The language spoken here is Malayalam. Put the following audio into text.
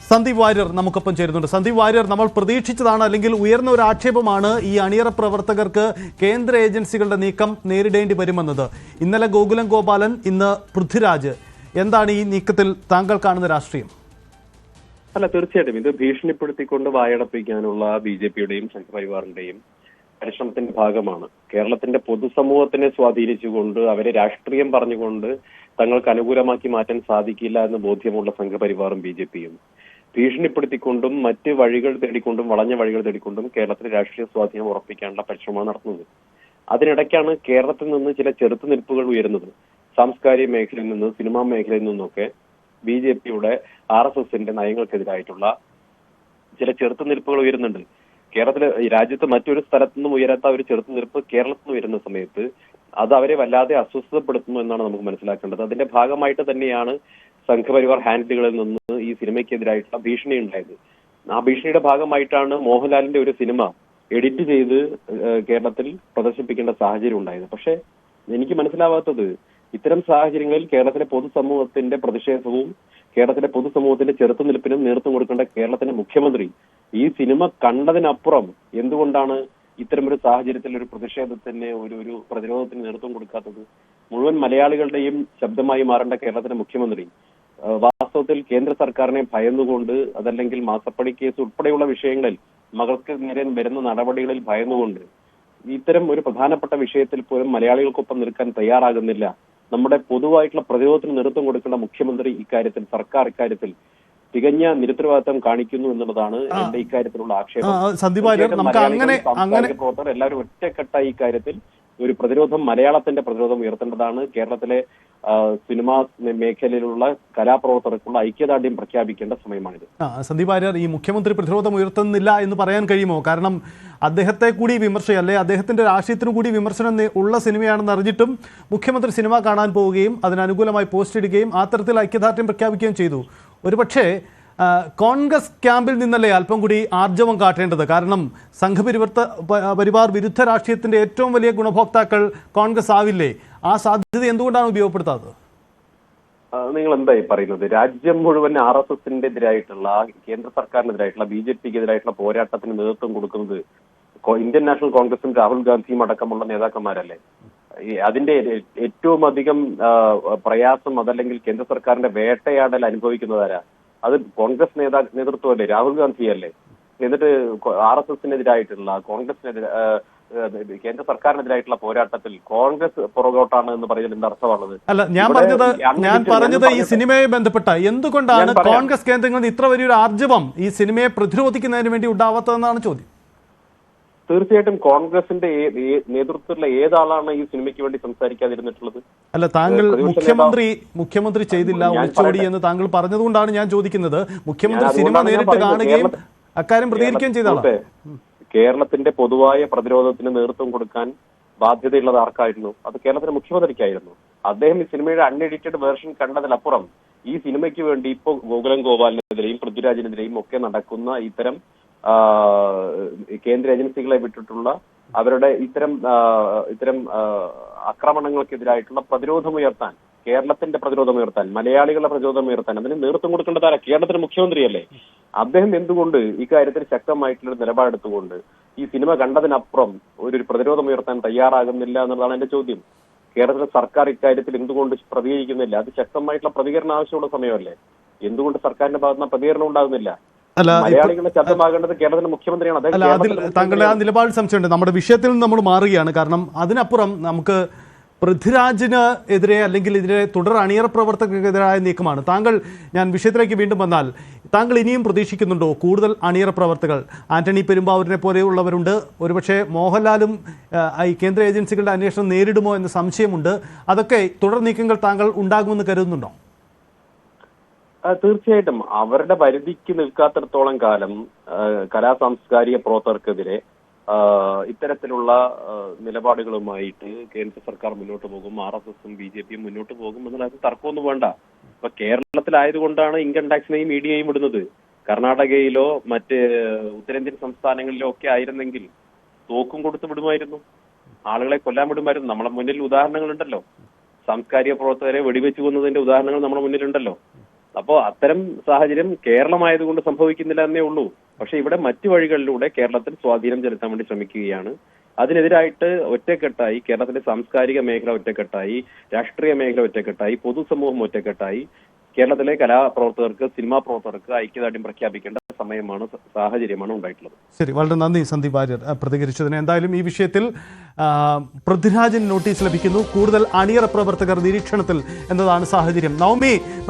സന്ദീപ് വാര്യർ നമുക്കൊപ്പം ചേരുന്നുണ്ട്. സന്ദീപ് വാര്യർ, നമ്മൾ പ്രതീക്ഷിച്ചതാണ്, അല്ലെങ്കിൽ ഉയർന്ന ഒരു ആക്ഷേപമാണ് ഈ അണിയറ പ്രവർത്തകർക്ക് കേന്ദ്ര ഏജൻസികളുടെ നീക്കം നേരിടേണ്ടി വരുമെന്നത്. ഇന്നലെ ഗോകുലം ഗോപാലൻ, ഇന്ന് പൃഥ്വിരാജ്. എന്താണ് ഈ നീക്കത്തിൽ താങ്കൾ കാണുന്ന രാഷ്ട്രീയം? അല്ല, തീർച്ചയായിട്ടും ഇത് ഭീഷണിപ്പെടുത്തിക്കൊണ്ട് വായടപ്പിക്കാനുള്ള ബിജെപിയുടെയും സംഘപരിവാറിന്റെയും പരിശ്രമത്തിന്റെ ഭാഗമാണ്. കേരളത്തിന്റെ പൊതുസമൂഹത്തിനെ സ്വാധീനിച്ചുകൊണ്ട് അവരെ രാഷ്ട്രീയം പറഞ്ഞുകൊണ്ട് തങ്ങൾക്ക് അനുകൂലമാക്കി മാറ്റാൻ സാധിക്കില്ല എന്ന് ബോധ്യമുള്ള സംഘപരിവാറും ബിജെപിയും ഭീഷണിപ്പെടുത്തിക്കൊണ്ടും മറ്റ് വഴികൾ തേടിക്കൊണ്ടും വളഞ്ഞ വഴികൾ തേടിക്കൊണ്ടും കേരളത്തിലെ രാഷ്ട്രീയ സ്വാധീനം ഉറപ്പിക്കാനുള്ള പരിശ്രമമാണ് നടത്തുന്നത്. അതിനിടയ്ക്കാണ് കേരളത്തിൽ നിന്ന് ചില ചെറുത്തുനിൽപ്പുകൾ ഉയരുന്നത്. സാംസ്കാരിക മേഖലയിൽ നിന്ന്, സിനിമാ മേഖലയിൽ നിന്നൊക്കെ ബിജെപിയുടെ RSSന്റെ നയങ്ങൾക്കെതിരായിട്ടുള്ള ചില ചെറുത്തുനിൽപ്പുകൾ ഉയരുന്നുണ്ട്. കേരളത്തിലെ രാജ്യത്ത് മറ്റൊരു സ്ഥലത്തു നിന്നും ഉയരാത്ത ഒരു ചെറുത്തുനിൽപ്പ് കേരളത്തിൽ നിന്ന് വരുന്ന സമയത്ത് അത് അവരെ വല്ലാതെ അസ്വസ്ഥപ്പെടുത്തുന്നു എന്നാണ് നമുക്ക് മനസ്സിലാക്കേണ്ടത്. അതിന്റെ ഭാഗമായിട്ട് തന്നെയാണ് സംഘപരിവാർ ഹാൻഡിലുകളിൽ നിന്ന് ഈ സിനിമയ്ക്കെതിരായിട്ടുള്ള ഭീഷണി ഉണ്ടായത്. ആ ഭീഷണിയുടെ ഭാഗമായിട്ടാണ് മോഹൻലാലിന്റെ ഒരു സിനിമ എഡിറ്റ് ചെയ്ത് കേരളത്തിൽ പ്രദർശിപ്പിക്കേണ്ട സാഹചര്യം ഉണ്ടായത്. പക്ഷെ എനിക്ക് മനസ്സിലാവാത്തത്, ഇത്തരം സാഹചര്യങ്ങളിൽ കേരളത്തിലെ പൊതുസമൂഹത്തിന്റെ പ്രതിഷേധവും കേരളത്തിലെ പൊതുസമൂഹത്തിന്റെ ചെറുത്തുനിൽപ്പിനും നേതൃത്വം കൊടുക്കേണ്ട കേരളത്തിന്റെ മുഖ്യമന്ത്രി ഈ സിനിമ കണ്ടതിനപ്പുറം എന്തുകൊണ്ടാണ് ഇത്തരമൊരു സാഹചര്യത്തിൽ ഒരു പ്രതിഷേധത്തിന് ഒരു പ്രതിരോധത്തിന് നേതൃത്വം കൊടുക്കാത്തത്? മുഴുവൻ മലയാളികളുടെയും ശബ്ദമായി മാറേണ്ട കേരളത്തിന്റെ മുഖ്യമന്ത്രി വാസ്തവത്തിൽ കേന്ദ്ര സർക്കാരിനെ ഭയന്നുകൊണ്ട്, അതല്ലെങ്കിൽ മാസപ്പടി കേസ് ഉൾപ്പെടെയുള്ള വിഷയങ്ങളിൽ മകൾക്ക് നേരെ വരുന്ന നടപടികളിൽ ഭയന്നുകൊണ്ട് ഇത്തരം ഒരു പ്രധാനപ്പെട്ട വിഷയത്തിൽ പോലും മലയാളികൾക്കൊപ്പം നിൽക്കാൻ തയ്യാറാകുന്നില്ല. നമ്മുടെ പൊതുവായിട്ടുള്ള പ്രതിരോധത്തിന് നേതൃത്വം കൊടുക്കേണ്ട മുഖ്യമന്ത്രി ഇക്കാര്യത്തിൽ, സർക്കാർ ഇക്കാര്യത്തിൽ തികഞ്ഞ നിരുത്തരവാദിത്വം കാണിക്കുന്നു എന്നുള്ളതാണ് എന്റെ ഇക്കാര്യത്തിലുള്ള ആക്ഷേപം. പ്രവർത്തകർ എല്ലാവരും ഒറ്റക്കെട്ടായി ഇക്കാര്യത്തിൽ ഒരു പ്രതിരോധം, മലയാളത്തിന്റെ പ്രതിരോധം ഉയർത്തേണ്ടതാണ്. കേരളത്തിലെ സിനിമാ മേഖലയിലുള്ള കലാപ്രവർത്തകർക്കുള്ള ഐക്യദാർഢ്യം പ്രഖ്യാപിക്കേണ്ട സമയമാണിത്. സന്ദീപ് വാര്യർ, ഈ മുഖ്യമന്ത്രി പ്രതിരോധം ഉയർത്തുന്നില്ല എന്ന് പറയാൻ കഴിയുമോ? കാരണം അദ്ദേഹത്തെ കൂടി വിമർശനം, അല്ലെ അദ്ദേഹത്തിന്റെ രാഷ്ട്രീയത്തിനു കൂടി വിമർശനം ഉള്ള സിനിമയാണെന്ന് അറിഞ്ഞിട്ടും മുഖ്യമന്ത്രി സിനിമ കാണാൻ പോവുകയും അതിനനുകൂലമായി പോസ്റ്റ് ഇടുകയും ആ തരത്തിൽ ഐക്യദാർഢ്യം പ്രഖ്യാപിക്കുകയും ചെയ്തു. ഒരുപക്ഷെ കോൺഗ്രസ് ക്യാമ്പിൽ നിന്നല്ലേ അല്പം കൂടി ആർജവം കാട്ടേണ്ടത്? കാരണം സംഘപരിവാർ വിരുദ്ധ രാഷ്ട്രീയത്തിന്റെ ഏറ്റവും വലിയ ഗുണഭോക്താക്കൾ കോൺഗ്രസ് ആവില്ലേ? ആ സാധ്യത എന്തുകൊണ്ടാണ് ഉപയോഗപ്പെടുത്താത്തത്? നിങ്ങൾ എന്തായി പറയുന്നത്? രാജ്യം മുഴുവൻ RSSന്റെ എതിരായിട്ടുള്ള, കേന്ദ്ര സർക്കാരിനെതിരായിട്ടുള്ള, BJPക്കെതിരായിട്ടുള്ള പോരാട്ടത്തിന് നേതൃത്വം കൊടുക്കുന്നത് ഇന്ത്യൻ നാഷണൽ കോൺഗ്രസും രാഹുൽ ഗാന്ധിയും അടക്കമുള്ള നേതാക്കന്മാരല്ലേ? അതിന്റെ ഏറ്റവും അധികം പ്രയാസം, അതല്ലെങ്കിൽ കേന്ദ്ര സർക്കാരിന്റെ വേട്ടയാടൽ അനുഭവിക്കുന്നതാരാ? അത് കോൺഗ്രസ് നേതൃത്വമല്ലേ, രാഹുൽ ഗാന്ധിയല്ലേ? എന്നിട്ട് RSSനെതിരായിട്ടുള്ള, കോൺഗ്രസിനെതിരെ, കേന്ദ്ര സർക്കാരിനെതിരായിട്ടുള്ള പോരാട്ടത്തിൽ കോൺഗ്രസ് പുറകോട്ടാണ് എന്ന് പറയുന്നതിൽ എന്താ അർത്ഥമാണത്? അല്ല, ഞാൻ പറഞ്ഞത് ഈ സിനിമയെ ബന്ധപ്പെട്ട എന്തുകൊണ്ടാണ് കോൺഗ്രസ് കേന്ദ്രങ്ങളിൽ ഇത്ര വലിയൊരു ആർജവം ഈ സിനിമയെ പ്രതിരോധിക്കുന്നതിന് വേണ്ടി ഉണ്ടാവാത്തതെന്നാണ് ചോദ്യം. തീർച്ചയായിട്ടും കോൺഗ്രസിന്റെ നേതൃത്വത്തിലുള്ള ഏതാളാണ് ഈ സിനിമയ്ക്ക് വേണ്ടി സംസാരിക്കാതിരുന്നിട്ടുള്ളത്? അല്ല, താങ്കൾ മുഖ്യമന്ത്രി ചെയ്തില്ല, ഒളിച്ചോടി എന്ന് താങ്കൾ പറഞ്ഞതുകൊണ്ടാണ് ഞാൻ ചോദിക്കുന്നത്. മുഖ്യമന്ത്രി സിനിമ നേരിട്ട് കാണുകയും അക്കാര്യം പ്രതികരിക്കുകയും ചെയ്തതാണ്. കേരളത്തിന്റെ പൊതുവായ പ്രതിരോധത്തിന് നേതൃത്വം കൊടുക്കാൻ ബാധ്യതയുള്ളത് ആർക്കായിരുന്നു? അത് കേരളത്തിന്റെ മുഖ്യമന്ത്രിക്കായിരുന്നു. അദ്ദേഹം ഈ സിനിമയുടെ അൺഎഡിറ്റഡ് വേർഷൻ കണ്ടതിലപ്പുറം ഈ സിനിമയ്ക്ക് വേണ്ടി ഇപ്പോ ഗോകുലം ഗോപാലിനെതിരെയും പൃഥ്വിരാജിനെതിരെയും ഒക്കെ നടക്കുന്ന ഇത്തരം കേന്ദ്ര ഏജൻസികളെ വിട്ടിട്ടുള്ള അവരുടെ ഇത്തരം ആക്രമണങ്ങൾക്കെതിരായിട്ടുള്ള പ്രതിരോധമുയർത്താൻ, കേരളത്തിന്റെ പ്രതിരോധമുയർത്താൻ, മലയാളികളുടെ പ്രതിരോധമുയർത്താൻ അതിന് നേതൃത്വം കൊടുക്കേണ്ടതാരാ? കേരളത്തിന്റെ മുഖ്യമന്ത്രിയല്ലേ? അദ്ദേഹം എന്തുകൊണ്ട് ഇക്കാര്യത്തിൽ ശക്തമായിട്ടുള്ള നിലപാടെടുത്തുകൊണ്ട് ഈ സിനിമ കണ്ടതിനപ്പുറം ഒരു പ്രതിരോധമുയർത്താൻ തയ്യാറാകുന്നില്ല എന്നുള്ളതാണ് എന്റെ ചോദ്യം. കേരളത്തിലെ സർക്കാർ ഇക്കാര്യത്തിൽ എന്തുകൊണ്ട് പ്രതികരിക്കുന്നില്ല? അത് ശക്തമായിട്ടുള്ള പ്രതികരണം ആവശ്യമുള്ള സമയമല്ലേ? എന്തുകൊണ്ട് സർക്കാരിന്റെ ഭാഗത്തുനിന്ന് പ്രതികരണം ഉണ്ടാകുന്നില്ല? മലയാളികളുടെ ശബ്ദമാകേണ്ടത് കേരളത്തിന്റെ മുഖ്യമന്ത്രിയാണ്. അല്ല, അതിൽ താങ്കളുടെ ആ നിലപാട് സംശയമുണ്ട്. നമ്മുടെ വിഷയത്തിൽ നിന്ന് നമ്മൾ മാറുകയാണ്. കാരണം അതിനപ്പുറം നമുക്ക് പൃഥ്വിരാജിന് എതിരെ, അല്ലെങ്കിൽ ഇതിലെ തുടർ അണിയറ പ്രവർത്തകർക്കെതിരായ നീക്കമാണ്. ഞാൻ വിഷയത്തിലേക്ക് വീണ്ടും വന്നാൽ, താങ്കൾ ഇനിയും പ്രതീക്ഷിക്കുന്നുണ്ടോ കൂടുതൽ അണിയറ പ്രവർത്തകർ? ആന്റണി പെരുമ്പാവൂരിനെ പോലെയുള്ളവരുണ്ട്. ഒരുപക്ഷെ മോഹൻലാലും ഈ കേന്ദ്ര ഏജൻസികളുടെ അന്വേഷണം നേരിടുമോ എന്ന സംശയമുണ്ട്. അതൊക്കെ തുടർ നീക്കങ്ങൾ താങ്കൾ ഉണ്ടാകുമെന്ന് കരുതുന്നുണ്ടോ? തീർച്ചയായിട്ടും അവരുടെ പരിധിക്ക് നിൽക്കാത്തിടത്തോളം കാലം കലാസാംസ്കാരിക പ്രവർത്തകർക്കെതിരെ ഇത്തരത്തിലുള്ള നിലപാടുകളുമായിട്ട് കേന്ദ്ര സർക്കാർ മുന്നോട്ട് പോകും, RSSും BJPയും മുന്നോട്ട് പോകും എന്നതിനകത്ത് തർക്കമൊന്നും വേണ്ട. ഇപ്പൊ കേരളത്തിലായതുകൊണ്ടാണ് ഇൻകം ടാക്സിനെയും മീഡിയയും വിടുന്നത്. കർണാടകയിലോ മറ്റ് ഉത്തരേന്ത്യൻ സംസ്ഥാനങ്ങളിലോ ഒക്കെ ആയിരുന്നെങ്കിൽ തോക്കും കൊടുത്ത് വിടുമായിരുന്നു, ആളുകളെ കൊല്ലാൻ വിടുമായിരുന്നു. നമ്മളെ മുന്നിൽ ഉദാഹരണങ്ങളുണ്ടല്ലോ. സാംസ്കാരിക പ്രവർത്തകരെ വെടിവെച്ചു കൊന്നതിന്റെ ഉദാഹരണങ്ങൾ നമ്മുടെ മുന്നിലുണ്ടല്ലോ. അപ്പോൾ അത്തരം സാഹചര്യം കേരളമായതുകൊണ്ട് സംഭവിക്കുന്നില്ല എന്നേ ഉള്ളൂ. പക്ഷെ ഇവിടെ മറ്റു വഴികളിലൂടെ കേരളത്തിൽ സ്വാധീനം ചെലുത്താൻ വേണ്ടി ശ്രമിക്കുകയാണ്. അതിനെതിരായിട്ട് ഒറ്റക്കെട്ടായി കേരളത്തിലെ സാംസ്കാരിക മേഖല ഒറ്റക്കെട്ടായി, രാഷ്ട്രീയ മേഖല ഒറ്റക്കെട്ടായി, പൊതുസമൂഹം ഒറ്റക്കെട്ടായി കേരളത്തിലെ കലാപ്രവർത്തകർക്ക്, സിനിമാ പ്രവർത്തകർക്ക് ഐക്യദാർഢ്യം പ്രഖ്യാപിക്കേണ്ട സമയമാണ്, സാഹചര്യമാണ് ഉണ്ടായിട്ടുള്ളത്. ശരി, വളരെ നന്ദി സന്ദീപ് വാര്യർ പ്രതികരിച്ചതിന്. എന്തായാലും ഈ വിഷയത്തിൽ പൃഥ്വിരാജിന് നോട്ടീസ് ലഭിക്കുന്നു. കൂടുതൽ അണിയറ പ്രവർത്തകർ നിരീക്ഷണത്തിൽ എന്നതാണ് സാഹചര്യം. നവമി